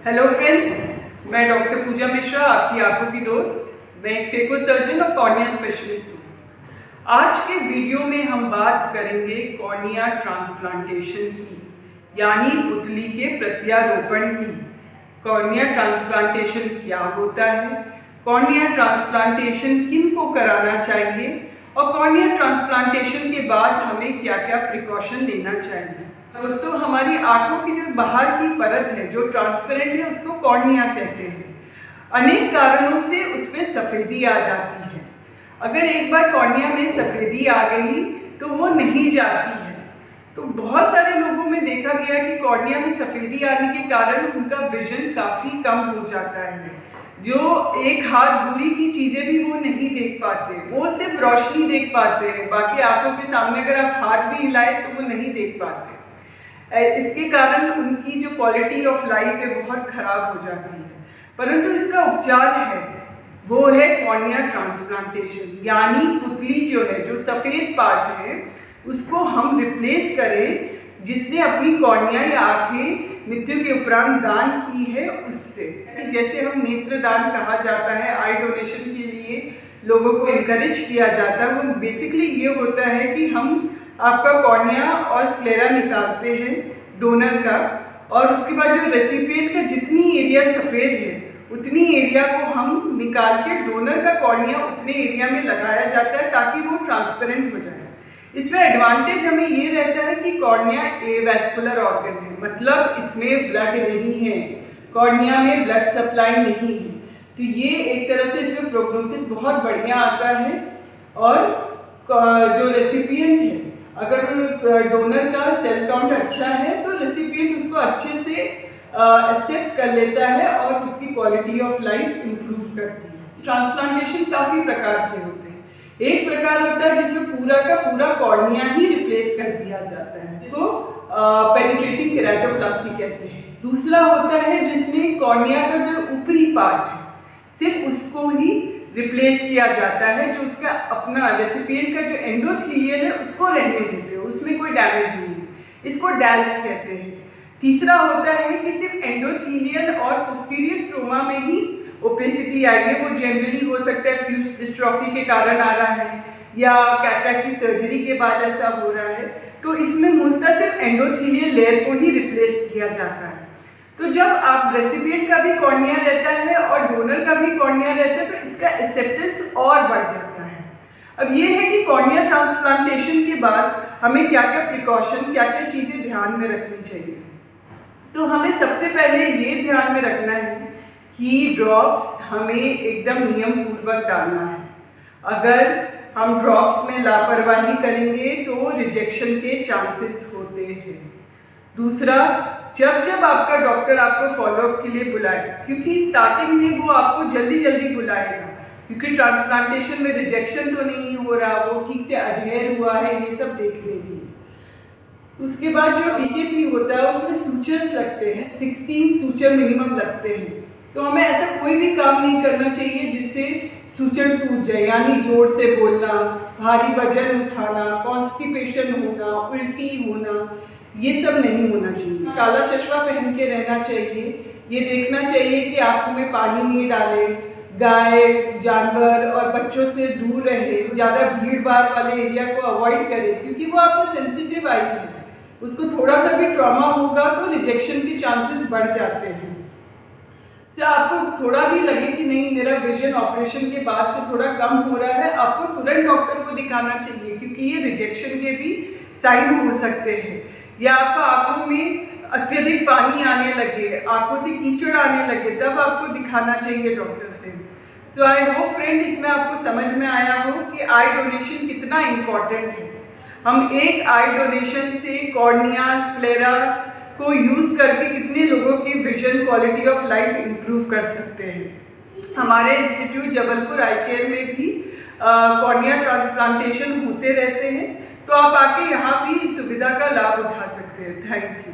Hello friends, मैं doctor पूजा मिश्रा, आपकी आंखों की दोस्त। मैं एक फेको सर्जन और कॉर्निया स्पेशलिस्ट हूँ। आज के वीडियो में हम बात करेंगे कॉर्निया ट्रांसप्लांटेशन की, यानी पुतली के प्रत्यारोपण की। कॉर्निया ट्रांसप्लांटेशन क्या होता है, कॉर्निया ट्रांसप्लांटेशन किन को कराना चाहिए और कॉर्निया ट्रांसप्लांटेशन के बाद हमें क्या क्या प्रिकॉशन लेना चाहिए। दोस्तों, हमारी आंखों की जो बाहर की परत है, जो ट्रांसपेरेंट है, उसको कॉर्निया कहते हैं। अनेक कारणों से उसमें सफ़ेदी आ जाती है। अगर एक बार कॉर्निया में सफ़ेदी आ गई तो वो नहीं जाती है। तो बहुत सारे लोगों में देखा गया कि कॉर्निया में सफ़ेदी आने के कारण उनका विजन काफ़ी कम हो जाता है। जो एक हाथ दूरी की चीज़ें भी वो नहीं देख पाते, वो सिर्फ रोशनी देख पाते हैं। बाकी आंखों के सामने अगर आप हाथ भी हिलाए तो वो नहीं देख पाते। इसके कारण उनकी जो क्वालिटी ऑफ लाइफ है बहुत ख़राब हो जाती है। परंतु इसका उपचार है, वो है कॉर्निया ट्रांसप्लांटेशन, यानी पुतली जो है, जो सफ़ेद पार्ट है, उसको हम रिप्लेस करें जिसने अपनी कॉर्निया या आँखें मृत्यु के उपरांत दान की है उससे। जैसे हम नेत्रदान कहा जाता है, आई डोनेशन के लिए लोगों को इनकरेज किया जाता है। वो बेसिकली ये होता है कि हम आपका कॉर्निया और स्क्लेरा निकालते हैं डोनर का, और उसके बाद जो रेसिपिएंट का जितनी एरिया सफ़ेद है उतनी एरिया को हम निकाल के डोनर का कॉर्निया उतने एरिया में लगाया जाता है ताकि वो ट्रांसपेरेंट हो जाए। इसमें एडवांटेज हमें ये रहता है कि कॉर्निया एवैस्कुलर ऑर्गन है, मतलब इसमें ब्लड नहीं है, कॉर्निया में ब्लड सप्लाई नहीं है। तो ये एक तरह से इसमें प्रोग्नोसिस बहुत बढ़िया आता है। और जो रेसिपिएंट है, अगर डोनर का सेल काउंट अच्छा है तो रेसिपिएंट उसको अच्छे से एक्सेप्ट कर लेता है और उसकी क्वालिटी ऑफ लाइफ इम्प्रूव करती है। ट्रांसप्लांटेशन काफ़ी प्रकार के होते हैं। एक प्रकार होता है जिसमें पूरा का पूरा कॉर्निया ही रिप्लेस कर दिया जाता है, इसको पेनिट्रेटिंग केराटोप्लास्टी कहते हैं। दूसरा होता है जिसमें कॉर्निया का जो ऊपरी पार्ट है सिर्फ उसको ही रिप्लेस किया जाता है, जो उसका अपना रेसिपिएंट का जो एंडोथीलियल है उसको रहने देते हैं, उसमें कोई डैमेज नहीं है, इसको डैल्क कहते हैं। तीसरा होता है कि सिर्फ एंडोथीलियल और पोस्टीरियर स्ट्रोमा में ही ओपेसिटी आई है। वो जनरली हो सकता है फ्यूज डिस्ट्रॉफी के कारण आ रहा है या कैटरेक्ट की सर्जरी के बाद ऐसा हो रहा है। तो इसमें मूलतः सिर्फ एंडोथीलियल लेयर को ही रिप्लेस किया जाता है। तो जब आप रेसिपिएंट का भी कॉर्निया रहता है और डोनर का भी कॉर्निया रहता है तो इसका एक्सेप्टेंस और बढ़ जाता है। अब ये है कि कॉर्निया ट्रांसप्लांटेशन के बाद हमें क्या क्या प्रिकॉशन, क्या क्या चीज़ें ध्यान में रखनी चाहिए। तो हमें सबसे पहले ये ध्यान में रखना है कि ड्रॉप्स हमें एकदम नियम पूर्वक डालना है। अगर हम ड्रॉप्स में लापरवाही करेंगे तो रिजेक्शन के चांसेस होते हैं। दूसरा, जब आपका डॉक्टर आपको फॉलोअप के लिए बुलाए, क्योंकि स्टार्टिंग में वो आपको जल्दी जल्दी बुलाएगा, क्योंकि ट्रांसप्लांटेशन में रिजेक्शन तो नहीं हो रहा, वो ठीक से अडहेयर हुआ है, ये सब देखने के लिए। उसके बाद जो PKP होता है उसमें सूचर्स लगते हैं, 16 सूचर मिनिमम लगते हैं। तो हमें ऐसा कोई भी काम नहीं करना चाहिए जिससे सूचर टूट जाए, यानी जोर से बोलना, भारी वजन उठाना, कॉन्स्टिपेशन होना, उल्टी होना, ये सब नहीं होना चाहिए। काला चश्मा पहन के रहना चाहिए। ये देखना चाहिए कि आंखों में पानी नहीं डाले, गाय, जानवर और बच्चों से दूर रहे, ज़्यादा भीड़ भाड़ वाले एरिया को अवॉइड करें, क्योंकि वो आपको सेंसिटिव आई है, उसको थोड़ा सा भी ट्रॉमा होगा तो रिजेक्शन के चांसेस बढ़ जाते हैं। से आपको थोड़ा भी लगे कि नहीं मेरा विजन ऑपरेशन के बाद से थोड़ा कम हो रहा है, आपको तुरंत डॉक्टर को दिखाना चाहिए, क्योंकि ये रिजेक्शन के भी साइन हो सकते हैं। या आपको आंखों में अत्यधिक पानी आने लगे, आंखों से कीचड़ आने लगे, तब आपको दिखाना चाहिए डॉक्टर से। सो आई होप फ्रेंड, इसमें आपको समझ में आया हो कि आई डोनेशन कितना इम्पॉर्टेंट है। हम एक आई डोनेशन से कॉर्निया, स्क्लेरा को यूज़ करके कितने लोगों की vision, quality of life improve कर सकते हैं। हमारे इंस्टीट्यूट जबलपुर आई केयर में भी कॉर्निया ट्रांसप्लांटेशन होते रहते हैं, तो आप आके यहाँ भी इस सुविधा का लाभ उठा सकते हैं। Thank you.